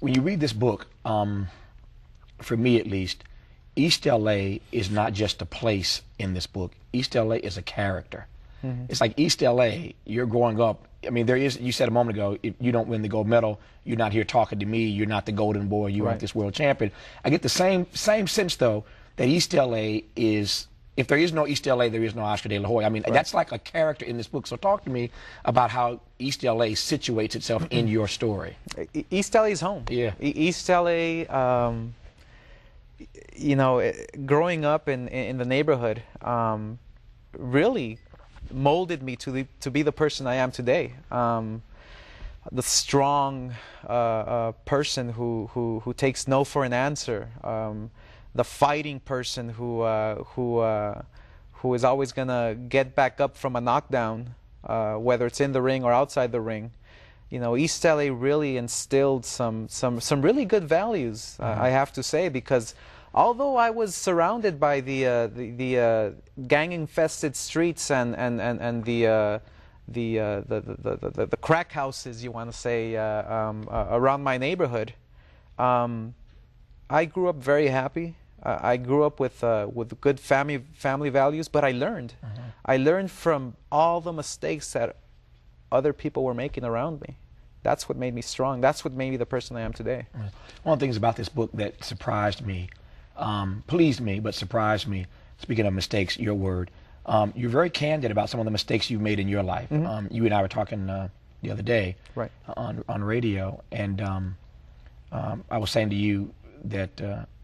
when you read this book, for me at least, East LA is not just a place in this book. East LA is a character. It's like East LA, you're growing up. I mean, there is, you said a moment ago, if you don't win the gold medal, you're not here talking to me, you're not the golden boy, you aren't this world champion. I get the same sense, though, that East LA is, if there is no East LA, there is no Oscar de la Hoya. I mean, that's like a character in this book. So talk to me about how East LA situates itself in your story. East LA is home. Yeah. East LA, you know, growing up in the neighborhood really molded me to be the person I am today. The strong person who takes no for an answer. The fighting person who is always gonna get back up from a knockdown, whether it's in the ring or outside the ring. You know, East LA really instilled some really good values, I have to say, because although I was surrounded by the gang-infested streets and the crack houses, you want to say, around my neighborhood, I grew up very happy. I grew up with good family values, but I learned. I learned from all the mistakes that other people were making around me. That's what made me strong. That's what made me the person I am today. One of the things about this book that surprised me, pleased me, but surprised me, speaking of mistakes, your word, you're very candid about some of the mistakes you've made in your life. You and I were talking the other day on radio, and I was saying to you that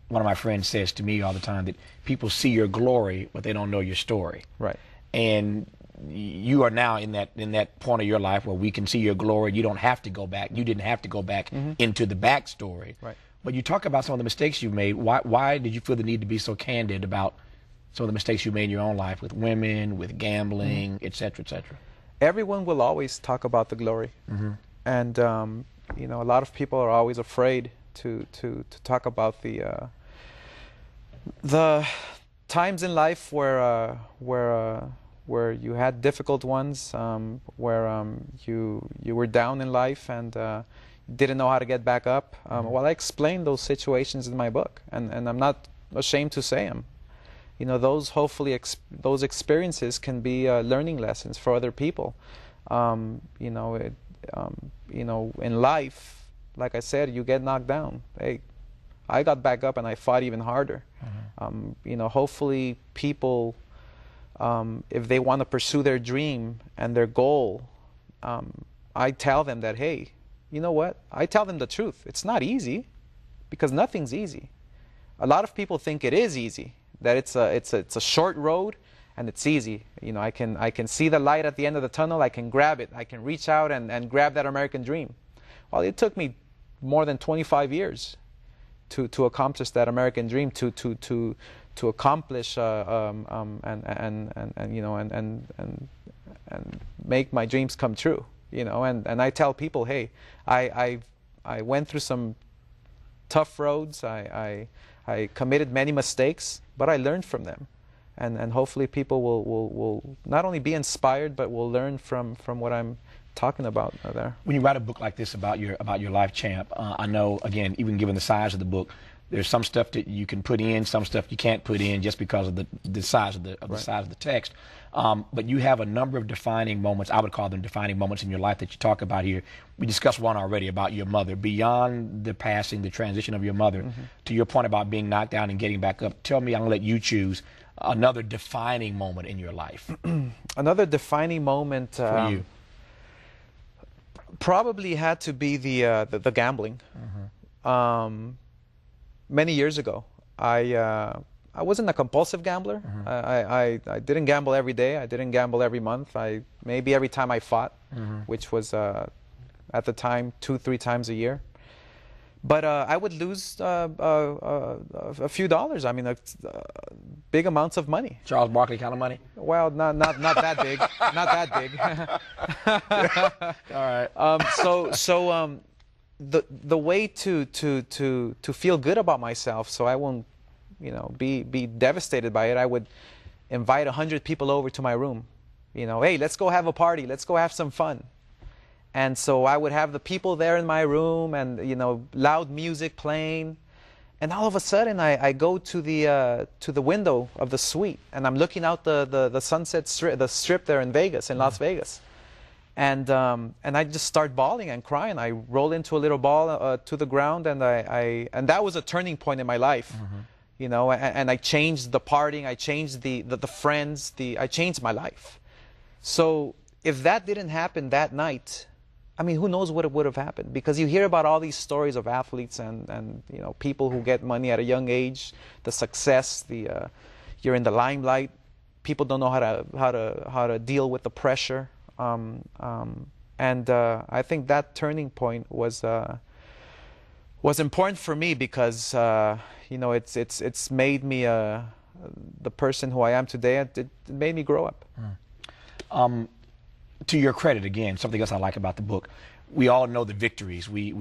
one of my friends says to me all the time that people see your glory, but they don't know your story. Right. And you are now in that point of your life where we can see your glory. You don't have to go back. You didn't have to go back into the backstory. Right. But you talk about some of the mistakes you've made. Why did you feel the need to be so candid about some of the mistakes you made in your own life with women, with gambling, et cetera, et cetera? Everyone will always talk about the glory. And, you know, a lot of people are always afraid to talk about the times in life where you had difficult ones, where you were down in life and didn't know how to get back up. Well, I explain those situations in my book, and I'm not ashamed to say them. You know, those hopefully those experiences can be learning lessons for other people. You know, in life, like I said, you get knocked down. Hey, I got back up and I fought even harder. You know, hopefully people, if they want to pursue their dream and their goal, I tell them that, hey, you know what? I tell them the truth. It's not easy, because nothing's easy. A lot of people think it is easy, that it's a short road and it's easy. You know, I can see the light at the end of the tunnel. I can grab it. I can reach out and grab that American dream. Well, it took me more than 25 years to accomplish that American dream, to accomplish and you know, and make my dreams come true. You know, and I tell people, hey, I went through some tough roads. I committed many mistakes, but I learned from them, and hopefully people will not only be inspired, but will learn from what I'm talking about there. When you write a book like this about your life, champ, I know, again, even given the size of the book, there's some stuff that you can put in, some stuff you can't put in just because of the size of the size of the text. But you have a number of defining moments. I would call them defining moments in your life that you talk about here. We discussed one already about your mother. Beyond the passing, the transition of your mother, to your point about being knocked down and getting back up. Tell me, I'm gonna let you choose another defining moment in your life. Another defining moment for you. Probably had to be the gambling. Many years ago, I wasn't a compulsive gambler. I didn't gamble every day. I didn't gamble every month. Maybe every time I fought, which was at the time 2-3 times a year. But I would lose a few dollars. I mean, big amounts of money. Charles Barkley kind of money? Well, not that big. Not that big. All right. So the way to feel good about myself, so I won't, you know, be devastated by it, I would invite 100 people over to my room. You know, hey, let's go have a party. Let's go have some fun. And so I would have the people there in my room, and loud music playing. And all of a sudden, I go to the window of the suite, and I'm looking out the sunset strip, the strip there in Vegas, in Las Vegas. And I just start bawling and crying. I roll into a little ball to the ground, and and that was a turning point in my life, And I changed the partying, I changed the friends, I changed my life. So if that didn't happen that night, I mean, who knows what would have happened? Because you hear about all these stories of athletes and people who get money at a young age, the success, you're in the limelight. People don't know how to deal with the pressure. I think that turning point was important for me because it's made me the person who I am today. It made me grow up. To your credit, again, something else I like about the book, we all know the victories. We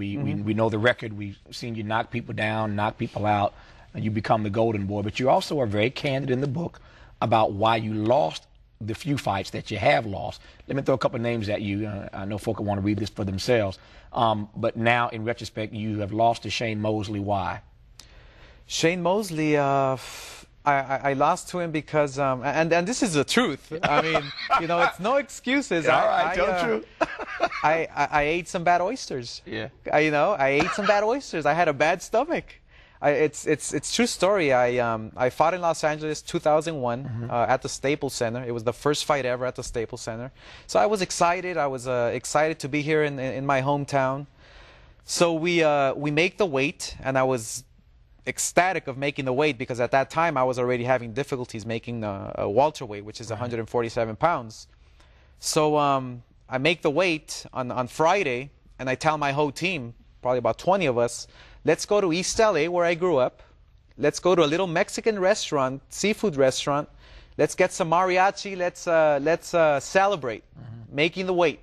know the record. We've seen you knock people down, knock people out, and you become the golden boy. But you also are very candid in the book about why you lost the few fights that you have lost. Let me throw a couple of names at you. I know folk want to read this for themselves. But now, in retrospect, you have lost to Shane Mosley. Why? Shane Mosley, I lost to him because, and this is the truth. I mean, it's no excuses. All right, tell the truth. I ate some bad oysters. Yeah. I ate some bad oysters. I had a bad stomach. It's true story. I fought in Los Angeles 2001 at the Staples Center. It was the first fight ever at the Staples Center. So I was excited. I was excited to be here in my hometown. So we make the weight, and I was ecstatic of making the weight because at that time I was already having difficulties making a welterweight, which is 147 pounds. So I make the weight on Friday, and I tell my whole team, probably about 20 of us, let's go to East LA where I grew up. Let's go to a little Mexican restaurant, seafood restaurant. Let's get some mariachi. Let's celebrate making the weight.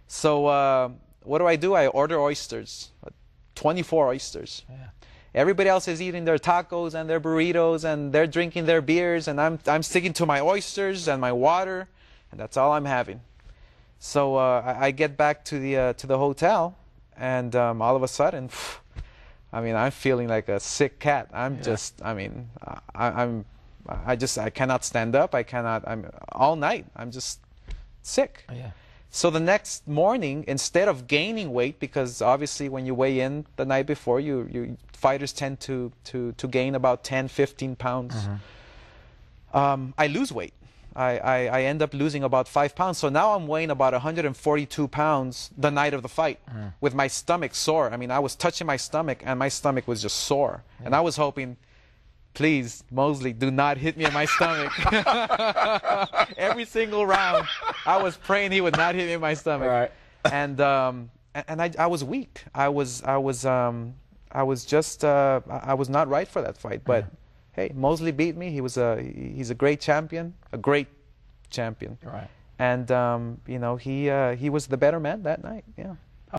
So what do? I order oysters, 24 oysters. Yeah. Everybody else is eating their tacos and their burritos, and they're drinking their beers, and I'm sticking to my oysters and my water, and that's all I'm having. So I get back to the hotel, and all of a sudden, I mean, I'm feeling like a sick cat. I'm just, I mean, I cannot stand up. I'm all night. I'm just sick. Yeah. So the next morning, instead of gaining weight, because obviously when you weigh in the night before, fighters tend to gain about 10, 15 pounds. I lose weight. I end up losing about 5 pounds. So now I'm weighing about 142 pounds the night of the fight with my stomach sore. I mean, I was touching my stomach, and my stomach was just sore. And I was hoping, please, Mosley, do not hit me in my stomach. Every single round, I was praying he would not hit me in my stomach. Right. And I was weak. I was not right for that fight. But hey, Mosley beat me. He's a great champion, a great champion. Right. And he was the better man that night. Yeah.